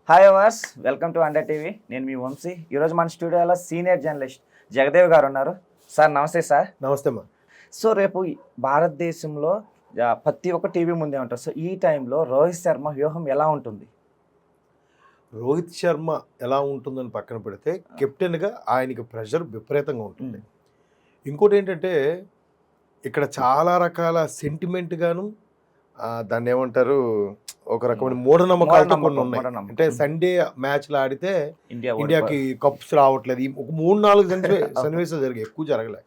Hi hours, welcome to under TV. నేను మీ వంశీ. ఈరోజు మన స్టూడియోలో సీనియర్ జర్నలిస్ట్ జగదేవ్ గారు ఉన్నారు. సార్ నమస్తే సార్. నమస్తే అమ్మా. సో రేపు భారతదేశంలో ప్రతి ఒక్క టీవీ ముందే ఉంటారు. సో ఈ టైంలో రోహిత్ శర్మ వ్యూహం ఎలా ఉంటుంది? రోహిత్ శర్మ ఎలా ఉంటుందని పక్కన పెడితే కెప్టెన్గా ఆయనకి ప్రెషర్ విపరీతంగా ఉంటుంది. ఇంకోటి ఏంటంటే ఇక్కడ చాలా రకాల సెంటిమెంట్ గాను దాన్ని ఏమంటారు, ఒక రకమైన మూఢనమ్మకాలతో కొన్ని ఉన్నాయి. అంటే సండే మ్యాచ్లు ఆడితే ఇండియాకి కప్స్ రావట్లేదు, ఒక 3-4 సన్నివేశాలు జరిగాయి, ఎక్కువ జరగలే.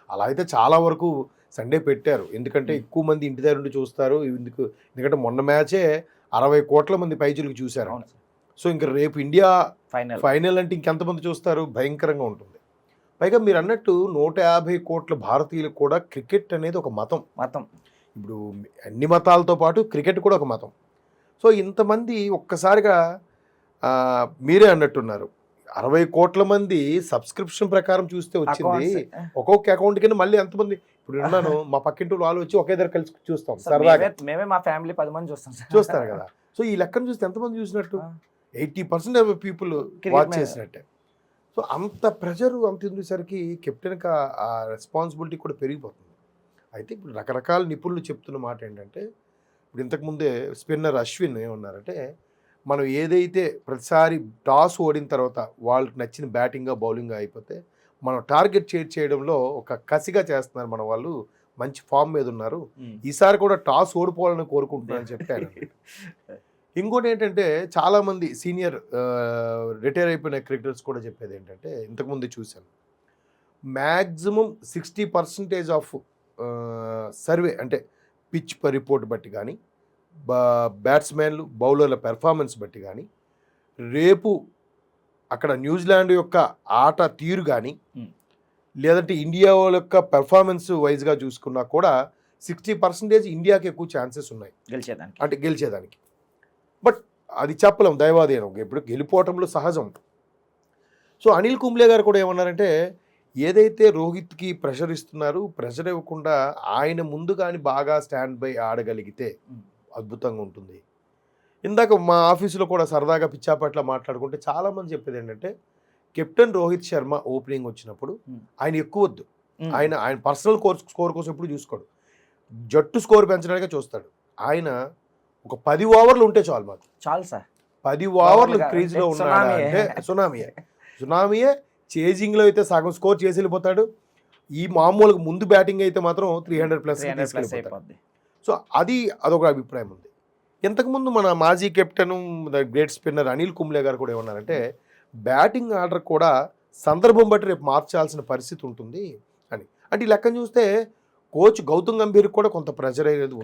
అలా అయితే చాలా వరకు సండే పెట్టారు, ఎందుకంటే ఎక్కువ మంది ఇంటి దగ్గర నుండి చూస్తారు. ఎందుకంటే మొన్న మ్యాచే 60 కోట్ల మంది పైచులకు చూశారు. సో ఇంకా రేపు ఇండియా ఫైనల్ అంటే ఇంకెంతమంది చూస్తారు, భయంకరంగా ఉంటుంది. పైగా మీరు అన్నట్టు 150 కోట్ల భారతీయులకు కూడా క్రికెట్ అనేది ఒక మతం. ఇప్పుడు అన్ని మతాలతో పాటు క్రికెట్ కూడా ఒక మతం. సో ఇంతమంది ఒక్కసారిగా మీరే అన్నట్టున్నారు, 60 కోట్ల మంది సబ్స్క్రిప్షన్ ప్రకారం చూస్తే వచ్చింది. ఒక్కొక్క అకౌంట్ కింద మళ్ళీ ఎంతమంది, ఇప్పుడు ఉన్నాను మా పక్కింటి వాళ్ళు వచ్చి ఒకే దగ్గర కలిసి చూస్తాం సరదాగా. మేమే మా ఫ్యామిలీ 10 మంది చూస్తారు కదా. సో ఈ లెక్కను చూస్తే ఎంతమంది చూసినట్టు, 80% పీపుల్ వాచ్ చేసినట్టే. సో అంత ప్రెషర్ అంత ఉండేసరికి కెప్టెన్కి ఆ రెస్పాన్సిబిలిటీ కూడా పెరిగిపోతుంది. అయితే ఇప్పుడు రకరకాల నిపుణులు చెప్తున్న మాట ఏంటంటే, ఇప్పుడు ఇంతకుముందే స్పిన్నర్ అశ్విన్ ఏమన్నారంటే, మనం ఏదైతే ప్రతిసారి టాస్ ఓడిన తర్వాత వాళ్ళకి నచ్చిన బ్యాటింగ్గా బౌలింగ్గా అయిపోతే మనం టార్గెట్ చేయడంలో ఒక కసిగా చేస్తున్నారు మన వాళ్ళు, మంచి ఫామ్ మీద ఉన్నారు, ఈసారి కూడా టాస్ ఓడిపోవాలని కోరుకుంటున్నారని చెప్పారు. ఇంకోటి ఏంటంటే చాలామంది సీనియర్ రిటైర్ అయిపోయిన క్రికెటర్స్ కూడా చెప్పేది ఏంటంటే, ఇంతకుముందు చూశాను, మ్యాక్సిమం 60% ఆఫ్ సర్వే అంటే పిచ్ రిపోర్ట్ బట్టి కానీ, బ్యాట్స్మెన్లు బౌలర్ల పెర్ఫార్మెన్స్ బట్టి కానీ, రేపు అక్కడ న్యూజిలాండ్ యొక్క ఆట తీరు కానీ, లేదంటే ఇండియా యొక్క పెర్ఫార్మెన్స్ వైజ్గా చూసుకున్నా కూడా 60% ఇండియాకి ఎక్కువ ఛాన్సెస్ ఉన్నాయి గెలిచేదానికి. బట్ అది చెప్పలేం, దైవాధీనం, ఇప్పుడు గెలిపోవటంలో సహజం. సో అనిల్ కుంబ్లే గారు కూడా ఏమన్నారంటే, ఏదైతే రోహిత్కి ప్రెషర్ ఇస్తున్నారు, ప్రెషర్ ఇవ్వకుండా ఆయన ముందు కానీ బాగా స్టాండ్ బై ఆడగలిగితే అద్భుతంగా ఉంటుంది. ఇందాక మా ఆఫీసులో కూడా సరదాగా పిచ్చాపట్ల మాట్లాడుకుంటే చాలామంది చెప్పేది ఏంటంటే, కెప్టెన్ రోహిత్ శర్మ ఓపెనింగ్ వచ్చినప్పుడు ఆయన ఎక్కువ వద్దు, ఆయన పర్సనల్ స్కోర్ కోసం ఎప్పుడు చూసుకోడు, జట్టు స్కోర్ పెంచడానికే చూస్తాడు. ఆయన ఒక 10 ఓవర్లు ఉంటే చాలు సార్. 10 ఓవర్లు క్రీజ్లో ఉన్నాడు అంటే సునామీయే. చేజింగ్లో అయితే సగం స్కోర్ చేసి వెళ్ళిపోతాడు. ఈ మామూలుగా ముందు బ్యాటింగ్ అయితే మాత్రం 300+ అయిపోద్ది. సో అదొక అభిప్రాయం ఉంది. ఇంతకుముందు మన మాజీ captain great spinner Anil Kumble గారు కూడా ఏమన్నారంటే, బ్యాటింగ్ ఆర్డర్ కూడా సందర్భం బట్టి రేపు మార్చాల్సిన పరిస్థితి ఉంటుంది అని. అంటే ఈ లెక్కను చూస్తే కోచ్ గౌతమ్ గంభీర్ కూడా కొంత ప్రెషర్ అనేది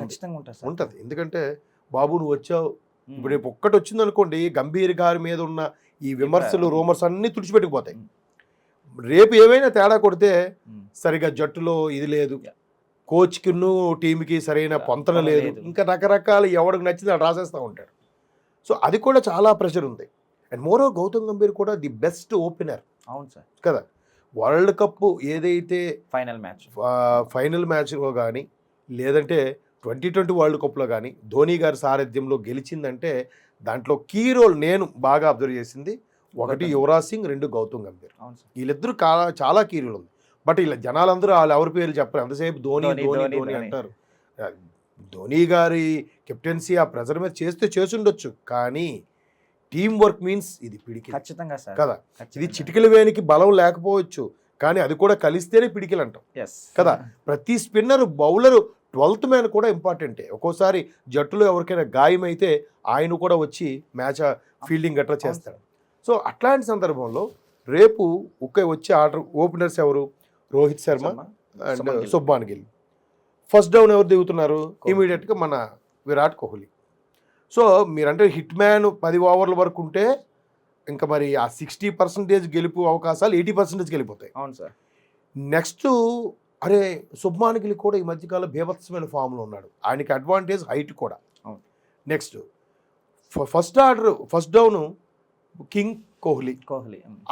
ఉంటుంది. ఎందుకంటే బాబు నువ్వు వచ్చావు, ఇప్పుడు రేపు ఒక్కటి వచ్చింది అనుకోండి, గంభీర్ గారి మీద ఉన్న ఈ విమర్శలు రూమర్స్ అన్నీ తుడిచిపెట్టుకుపోతాయి. రేపు ఏమైనా తేడా కొడితే సరిగా జట్టులో ఇది లేదు, కోచ్కి టీంకి సరైన పొంతన లేదు, ఇంకా రకరకాల ఎవరికి నచ్చింది అది రాసేస్తూ ఉంటాడు. సో అది కూడా చాలా ప్రెషర్ ఉంది. అండ్ మోరో గౌతమ్ గంభీర్ కూడా ది బెస్ట్ ఓపెనర్. అవును సార్ కదా. వరల్డ్ కప్ ఏదైతే ఫైనల్ మ్యాచ్లో కానీ, లేదంటే 2020 వరల్డ్ కప్లో కానీ ధోని గారి సారథ్యంలో గెలిచిందంటే దాంట్లో కీ రోల్ నేను బాగా అబ్జర్వ్ చేసింది, 1 యువరాజ్ సింగ్, 2 గౌతమ్ గంభీర్. వీళ్ళిద్దరూ చాలా కీ రోల్ ఉంది. బట్ ఇలా జనాలందరూ వాళ్ళు ఎవరి పేరు చెప్పరు, ఎంతసేపు ధోని అంటారు. ధోని గారి కెప్టెన్సీ ఆ ప్రెజర్ మీద చేసుండొచ్చు, కానీ టీం వర్క్ మీన్స్ ఇది పిడికిల్ కదా. ఇది చిటికల వేనికి బలం లేకపోవచ్చు, కానీ అది కూడా కలిస్తేనే పిడికిల్ అంటాం కదా. ప్రతి స్పిన్నర్ బౌలరు 12th మ్యాన్ కూడా ఇంపార్టెంటే. ఒక్కోసారి జట్టులో ఎవరికైనా గాయమైతే ఆయన కూడా వచ్చి మ్యాచ్ ఫీల్డింగ్ గట్రా చేస్తాడు. సో అట్లాంటి సందర్భంలో రేపు వచ్చే ఆర్డర్ ఓపెనర్స్ ఎవరు, Rohit Sharma and Shubman Gill. First down ఎవరు దిగుతున్నారు, ఇమీడియట్గా మన విరాట్ కోహ్లీ. సో మీరంటే హిట్ మ్యాన్ 10 ఓవర్ల వరకు ఉంటే ఇంకా మరి ఆ 60% గెలుపు అవకాశాలు 80% గెలిపోతాయి. అవును సార్. నెక్స్ట్ శుభ్మాన్ గిల్ కూడా ఈ మధ్యకాలం బీభత్సమైన ఫామ్లో ఉన్నాడు, ఆయనకి అడ్వాంటేజ్ హైట్ కూడా. Next first down king Kohli.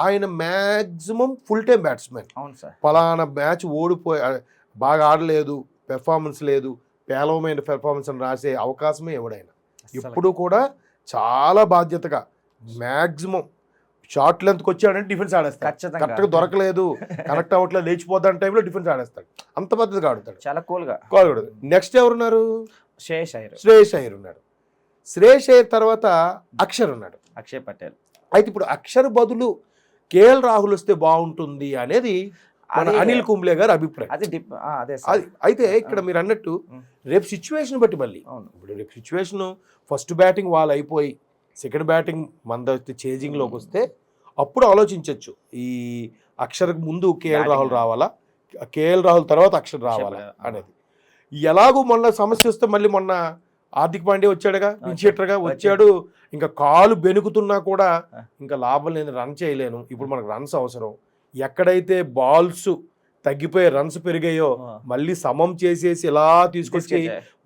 ఆయన మ్యాక్సిమం ఫుల్ టైం బ్యాట్స్మెన్. పలానా మ్యాచ్ ఓడిపోయి బాగా ఆడలేదు, పెర్ఫార్మెన్స్ లేదు, పేలవమైన పెర్ఫార్మెన్స్ అని రాసే అవకాశమే ఎవడైనా. ఎప్పుడు కూడా చాలా బాధ్యతగా మ్యాక్సిమం షార్ట్ లెంత్కి వచ్చాడంటే డిఫెన్స్ ఆడేస్తాడు. ఖచ్చితంగా. కరెక్ట్గా దొరకలేదు, కనెక్ట్ అవ్వట్లేదు, లేచిపోతాను టైంలో డిఫెన్స్ ఆడేస్తాడు. అంత పద్ధతిగా ఆడుతాడు. చాలా కూల్గా. నెక్స్ట్ ఎవరున్నారు? శ్రేయస్ అయ్యర్. శ్రేయస్ అయ్యర్ ఉన్నాడు. శ్రేయస్ అయ్యర్ తర్వాత అక్షర్ ఉన్నాడు. అక్షయ్ పటేల్. అయితే ఇప్పుడు అక్షర్ బదులు కేఎల్ రాహుల్ వస్తే బాగుంటుంది అనేది మన అనిల్ కుంబ్లే గారి అభిప్రాయం. అదే అయితే ఇక్కడ మీరు అన్నట్టు రేపు సిచ్యువేషన్ బట్టి మళ్ళీ ఇప్పుడు రేపు సిచ్యువేషన్ ఫస్ట్ బ్యాటింగ్ వాళ్ళు అయిపోయి సెకండ్ బ్యాటింగ్ మన చేజింగ్లోకి వస్తే అప్పుడు ఆలోచించవచ్చు ఈ అక్షర్కి ముందు కేఎల్ రాహుల్ రావాలా, కేఎల్ రాహుల్ తర్వాత అక్షర్ రావాలా అనేది. ఎలాగూ మొన్న సమస్య వస్తే మళ్ళీ మొన్న హార్దిక్ పాండ్యా వచ్చాడుగా, ఇన్షియేటర్గా వచ్చాడు. ఇంకా కాలు బెనుకుతున్నా కూడా ఇంకా లాభం లేదు, రన్ చేయలేను. ఇప్పుడు మనకు రన్స్ అవసరం. ఎక్కడైతే బాల్స్ తగ్గిపోయి రన్స్ పెరిగాయో మళ్ళీ సమం చేసేసి ఇలా తీసుకొచ్చి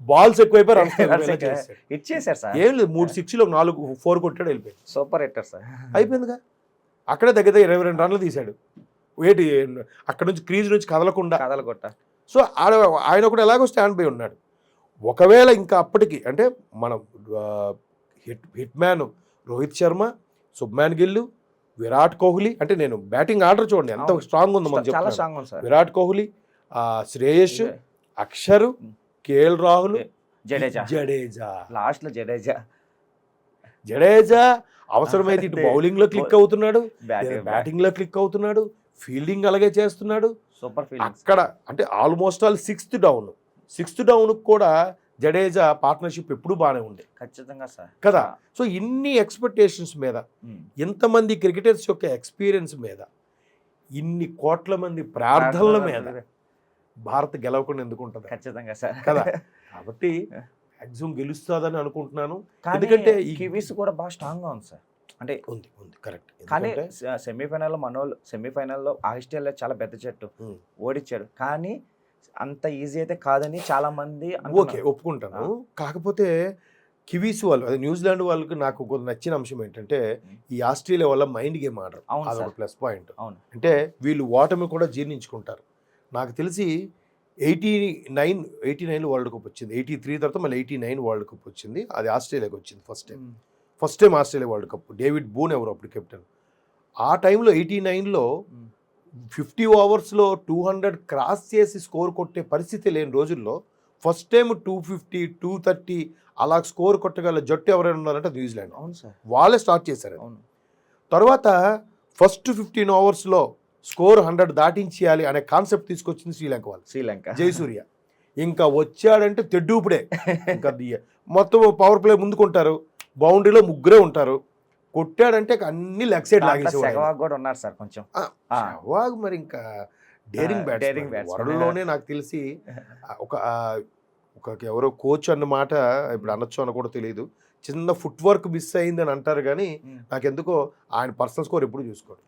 బాల్స్ ఎక్కువైపోయి రన్స్ ఇచ్చేసారు సార్. ఏం లేదు, 3 6 4 4 కొట్టాడు, వెళ్ళిపోయాడు. Super hitter sir. అయిపోయిందిగా. అక్కడే దగ్గర 22 రన్లు తీశాడు. వేటి అక్కడ నుంచి క్రీజ్ నుంచి కదలకుండా. సో ఆయన కూడా ఎలాగో స్టాండ్ బై ఉన్నాడు. ఒకవేళ ఇంకా అప్పటికి అంటే మనం హిట్ మ్యాన్ రోహిత్ శర్మ, శుభ్మాన్ గిల్, విరాట్ కోహ్లీ, అంటే నేను బ్యాటింగ్ ఆర్డర్ చూడండి ఎంత స్ట్రాంగ్ ఉందో మనం చెప్తాను. విరాట్ కోహ్లీ, శ్రేయస్, అక్షర్, కేఎల్ రాహుల్, జడేజా లాస్ట్ లో జడేజా అవసరమైతే ఇటు బౌలింగ్ లో క్లిక్ అవుతున్నాడు, బ్యాటింగ్ లో క్లిక్ అవుతున్నాడు, ఫీల్డింగ్ అలాగే చేస్తున్నాడు. సూపర్. అక్కడ అంటే ఆల్మోస్ట్ ఆల్ సిక్స్త్ డౌన్ కూడా జడేజా పార్ట్నర్షిప్ ఎప్పుడు బాగానే ఉంది. ఖచ్చితంగా సార్ కదా. సో ఇన్ని ఎక్స్పెక్టేషన్స్ మీద, ఎంతమంది క్రికెటర్స్ యొక్క ఎక్స్పీరియన్స్ మీద, ఇన్ని కోట్ల మంది ప్రార్థనల మీద భారత్ గెలవకుండా ఎందుకు ఉంటుంది? ఖచ్చితంగా సార్ కదా. కాబట్టి మ్యాక్సిమం గెలుస్తుందని అనుకుంటున్నాను. ఎందుకంటే ఈ కివీస్ కూడా బాగా స్ట్రాంగ్ గా ఉంది సార్. అంటే ఉంది కరెక్ట్. కానీ సెమీఫైనల్లో మనోళ్ళు సెమీఫైనల్లో ఆస్ట్రేలియా చాలా పెద్ద జట్టు ఓడించాడు, కానీ అంత ఈజీ అయితే కాదని చాలా మంది. ఓకే, ఒప్పుకుంటాను. కాకపోతే కివీస్ వాళ్ళు, అదే న్యూజిలాండ్ వాళ్ళకి నాకు కొంత నచ్చిన అంశం ఏంటంటే ఈ ఆస్ట్రేలియా వల్ల మైండ్ గేమ్ ఆడరు. అదొక ప్లస్ పాయింట్. అంటే వీళ్ళు ఓటమి కూడా జీర్ణించుకుంటారు. నాకు తెలిసి 89 వరల్డ్ కప్ వచ్చింది, 83 తర్వాత మళ్ళీ 89 వరల్డ్ కప్ వచ్చింది. అది ఆస్ట్రేలియాకి వచ్చింది first time Australia world cup. David boon ఎవరు అప్పుడు కెప్టెన్. ఆ టైంలో 89లో 50 ఓవర్స్లో 200 క్రాస్ చేసి స్కోర్ కొట్టే పరిస్థితి లేని రోజుల్లో ఫస్ట్ టైం 250, 230 అలా స్కోర్ కొట్టగల జట్టు ఎవరైనా ఉన్నారంటే న్యూజిలాండ్. అవును సార్, వాళ్ళే స్టార్ట్ చేశారు. తర్వాత ఫస్ట్ 15 ఓవర్స్లో స్కోర్ 100 దాటించేయాలి అనే కాన్సెప్ట్ తీసుకొచ్చింది శ్రీలంక జయసూర్య. ఇంకా వచ్చాడంటే తెడ్డూపుడే. ఇంకా మొత్తం పవర్ ప్లే ముందుకుంటారు, బౌండరీలో ముగ్గురే ఉంటారు. కొట్టాడంటే అన్ని లెగ్ సైడ్ లాగేసేవాడు ఉన్నారు సార్. కొంచెం సెహ్వాగ్ మరి ఇంకా డేరింగ్ బ్యాట్స్మెన్ వరల్డ్లోనే నాకు తెలిసి ఒక ఎవరో కోచ్ అన్న మాట ఇప్పుడు అనొచ్చు అని కూడా తెలియదు. చిన్న ఫుట్ వర్క్ మిస్ అయింది అని అంటారు, కానీ నాకెందుకో ఆయన పర్సనల్ స్కోర్ ఎప్పుడు చూసుకోడు.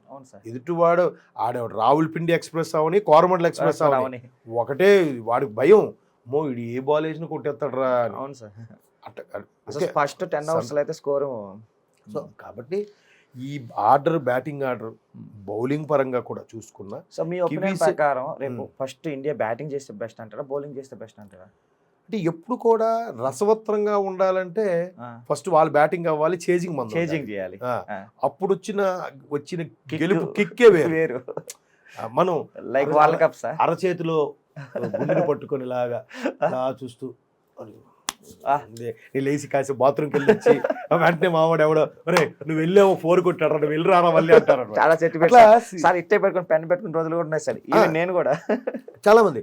ఎదుటివాడు ఆడేవాడు రావుల్పిండి ఎక్స్ప్రెస్ అవని, కోరమండల్ ఎక్స్ప్రెస్ అవని, ఒకటే వాడికి భయం, మో వీడు ఏ బాల్ వేసినా కొట్టేస్తాడు రా. అవును సార్. ఫస్ట్ 10 ఓవర్స్ అయితే స్కోర్. సో కాబట్టి ఈ బ్యాటింగ్ ఆర్డర్ బౌలింగ్ పరంగా కూడా చూసుకున్నా. సో మీ ఒపీనియన్ ప్రకారం రేపు ఫస్ట్ ఇండియా బ్యాటింగ్ చేస్తే బెస్ట్ అంటారా, బౌలింగ్ చేస్తే బెస్ట్ అంటారా? అంటే ఎప్పుడు కూడా రసవత్రంగా ఉండాలంటే ఫస్ట్ వాళ్ళు బ్యాటింగ్ అవ్వాలి, చేజింగ్ చేయాలి. అప్పుడు వచ్చిన గెలుపు కిక్కే వేరు. మనం లైక్ వరల్డ్ కప్ సార్ అరచేతిలో గుండెని పట్టుకొని లాగా చూస్తూ లేచి కాసి బాత్రూమ్కి వెళ్ళి వచ్చి వెంటనే మావాడు ఎవడో నువ్వు వెళ్ళావు 4 కొట్టాడు, నువ్వు వెళ్ళి రారా మళ్ళీ అంటారు. చాలా సార్ ఇట్టే పెట్టుకుని పెన్ పెట్టుకుని రోజులు కూడా ఉన్నాయి సార్. నేను కూడా చాలా మంది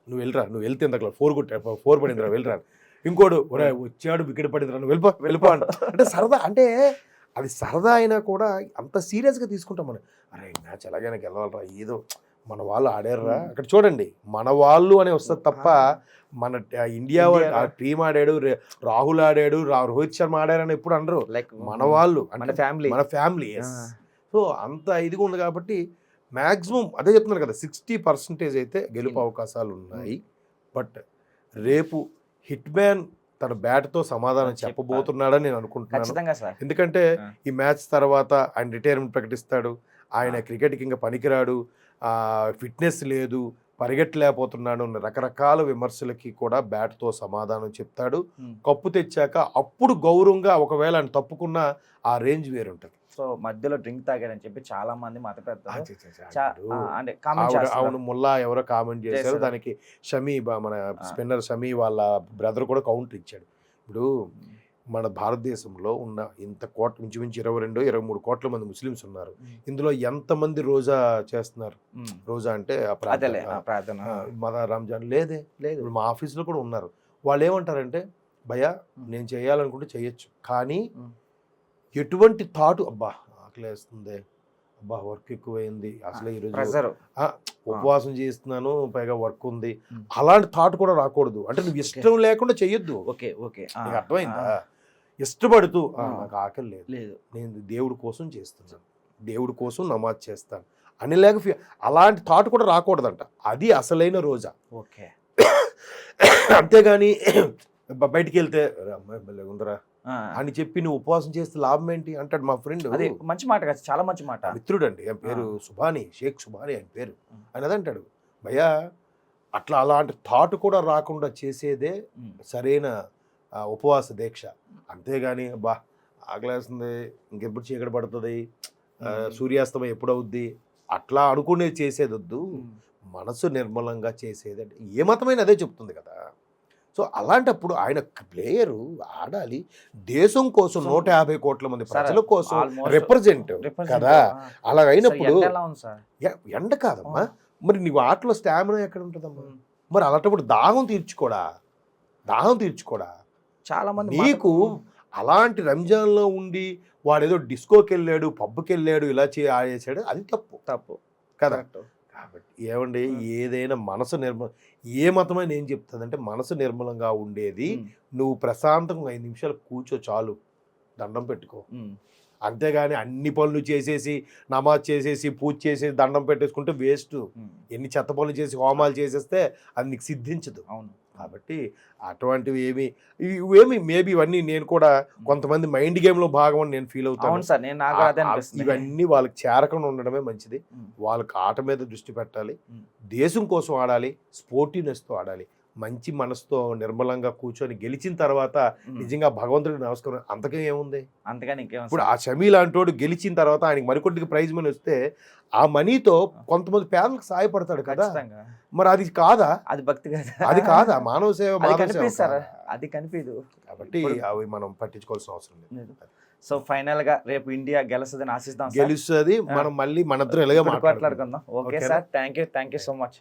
నువ్వు వెళ్ళరా, నువ్వు వెళ్తే ఇంతకు 4 కొట్టాడు, 4 పడిందిరా వెళ్ళరా. ఇంకోడు వచ్చాడు వికెట్ పడిందిరా, నువ్వు వెళ్ళిపో అంటే సరదా. అంటే అది సరదా అయినా కూడా అంత సీరియస్గా తీసుకుంటాం మనం. మ్యాచ్ ఎలాగైనా గెలవాలరా, ఏదో మన వాళ్ళు ఆడారురా. అక్కడ చూడండి మన వాళ్ళు అని వస్తుంది తప్ప మన ఇండియా టీం ఆడాడు, రాహుల్ ఆడాడు, రోహిత్ శర్మ ఆడారని ఎప్పుడు అనరు. మన వాళ్ళు అంటే మన ఫ్యామిలీ. సో అంత ఇదిగా ఉంది కాబట్టి మ్యాక్సిమం అదే చెప్తున్నారు కదా, 60% అయితే గెలుపు అవకాశాలు ఉన్నాయి. బట్ రేపు హిట్ మ్యాన్ తన బ్యాట్తో సమాధానం చెప్పబోతున్నాడని నేను అనుకుంటున్నాను. ఎందుకంటే ఈ మ్యాచ్ తర్వాత ఆయన రిటైర్మెంట్ ప్రకటిస్తాడు, ఆయన క్రికెట్కి ఇంకా పనికిరాడు, ఫిట్నెస్ లేదు, పరిగెట్టలేకపోతున్నాడు రకరకాల విమర్శలకి కూడా బ్యాట్తో సమాధానం చెప్తాడు. కప్పు తెచ్చాక అప్పుడు గౌరవంగా ఒకవేళ ఆయన తప్పుకున్న ఆ రేంజ్ వేరుంటది. సో మధ్యలో డ్రింక్ తాగాడని చెప్పి చాలా మంది మత పెద్దలు అంటే అవును, ముల్లా ఎవరో కామెంట్ చేశారు దానికి. షమీ మన స్పిన్నర్ షమీ వాళ్ళ బ్రదర్ కూడా కౌంటర్ ఇచ్చాడు. ఇప్పుడు మన భారతదేశంలో ఉన్న ఇంత కోట్ల ఇంచుమించు 22-23 కోట్ల మంది ముస్లిమ్స్ ఉన్నారు. ఇందులో ఎంతమంది రోజా చేస్తున్నారు? రోజా అంటే రంజాన్ లేదు. మా ఆఫీస్లో కూడా ఉన్నారు. వాళ్ళు ఏమంటారంటే, భయ్యా నేను చేయాలనుకుంటే చేయొచ్చు, కానీ ఎటువంటి థాట్ అబ్బా ఆకలేస్తుంది, అబ్బా వర్క్ ఎక్కువైంది, అసలు ఈరోజు ఉపవాసం చేస్తున్నాను పైగా వర్క్ ఉంది, అలాంటి థాట్ కూడా రాకూడదు. అంటే నువ్వు ఇష్టం లేకుండా చెయ్యొద్దు. నీకు అర్థమైందా? ఇష్టపడుతూ నాకు ఆకలి లేదు, నేను దేవుడి కోసం చేస్తున్నాను, దేవుడి కోసం నమాజ్ చేస్తాను అని లేక అలాంటి థాట్ కూడా రాకూడదంట. అది అసలైన రోజా. అంతేగాని బయటికి వెళ్తే అమ్మాయి ఉందరా అని చెప్పి నువ్వు ఉపవాసం చేస్తే లాభం ఏంటి అంటాడు మా ఫ్రెండ్. అది మంచి మాట కాదు, చాలా మంచి మాట. మిత్రుడు అండి, ఆయన పేరు సుభాని, షేక్ సుభాని ఆయన పేరు. ఆయన అదంటాడు, భయ్యా అట్లా అలాంటి థాట్ కూడా రాకుండా చేసేదే సరైన ఉపవాస దీక్ష. అంతేగాని బా ఆకలేస్తుంది, ఇంకెప్పుడు చీకటి పడుతుంది, సూర్యాస్తమయం ఎప్పుడవుద్ది అట్లా అనుకునేది చేసేది వద్దు. మనసు నిర్మలంగా చేసేది అంటే ఏ మతమైన అదే చెప్తుంది కదా. సో అలాంటప్పుడు ఆయన ప్లేయరు ఆడాలి దేశం కోసం, 150 కోట్ల మంది ప్రజల కోసం రిప్రజెంట్ కదా. అలాగైనప్పుడు ఎండ కాదమ్మా, మరి నీకు ఆటలో స్టామినా ఎక్కడ ఉంటుందమ్మా? మరి అలాంటప్పుడు దాహం తీర్చుకోడా చాలా మంది. నీకు అలాంటి రంజాన్లో ఉండి వాడేదో డిస్కోకి వెళ్ళాడు, పబ్కి వెళ్ళాడు, ఇలా ఆడేసాడు, అది తప్పు కదా. కాబట్టి ఏమండి, ఏదైనా మనసు ఏ మతమైన ఏం చెప్తుందంటే మనసు నిర్మలంగా ఉండేది. నువ్వు ప్రశాంతంగా 5 నిమిషాలు కూర్చో చాలు, దండం పెట్టుకో. అంతేగాని అన్ని పనులు చేసేసి నమాజ్ చేసేసి పూజ చేసేసి దండం పెట్టేసుకుంటే వేస్ట్. ఎన్ని చెత్త పనులు చేసి హోమాలు చేసేస్తే అది నీకు సిద్ధించదు. అవును. కాబట్టి అటువంటివి ఇవేమి మేబీ ఇవన్నీ నేను కూడా కొంతమంది మైండ్ గేమ్లో భాగం అని నేను ఫీల్ అవుతాను. ఇవన్నీ వాళ్ళకి చేరకుండా ఉండడమే మంచిది. వాళ్ళకి ఆట మీద దృష్టి పెట్టాలి, దేశం కోసం ఆడాలి, స్పోర్టివ్నెస్తో ఆడాలి, మంచి మనసుతో నిర్మలంగా కూర్చొని గెలిచిన తర్వాత నిజంగా భగవంతుడికి నమస్కారం, అంతకే ఏముంది. ఇప్పుడు ఆ షమీ లాంటోడు గెలిచిన తర్వాత ఆయనకి మరికొద్దిగా ప్రైజ్ మనీ వస్తే ఆ మనీతో కొంతమంది పేదలకు సహాయపడతాడు కదా. మరి అది కాదా? అది భక్తి కాదా? అది కాదా మానవ సేవ? అది కనిపించదు. కాబట్టి అవి మనం పట్టించుకోవాల్సిన అవసరం లేదు. సో ఫైనల్ గా రేపు ఇండియా గెలుస్తుందని ఆశిస్తాం. గెలుస్తుంది. మనం మళ్ళీ మన ఇద్దరు ఎలాగో మాట్లాడుకుందాం. Okay sir, thank you so much.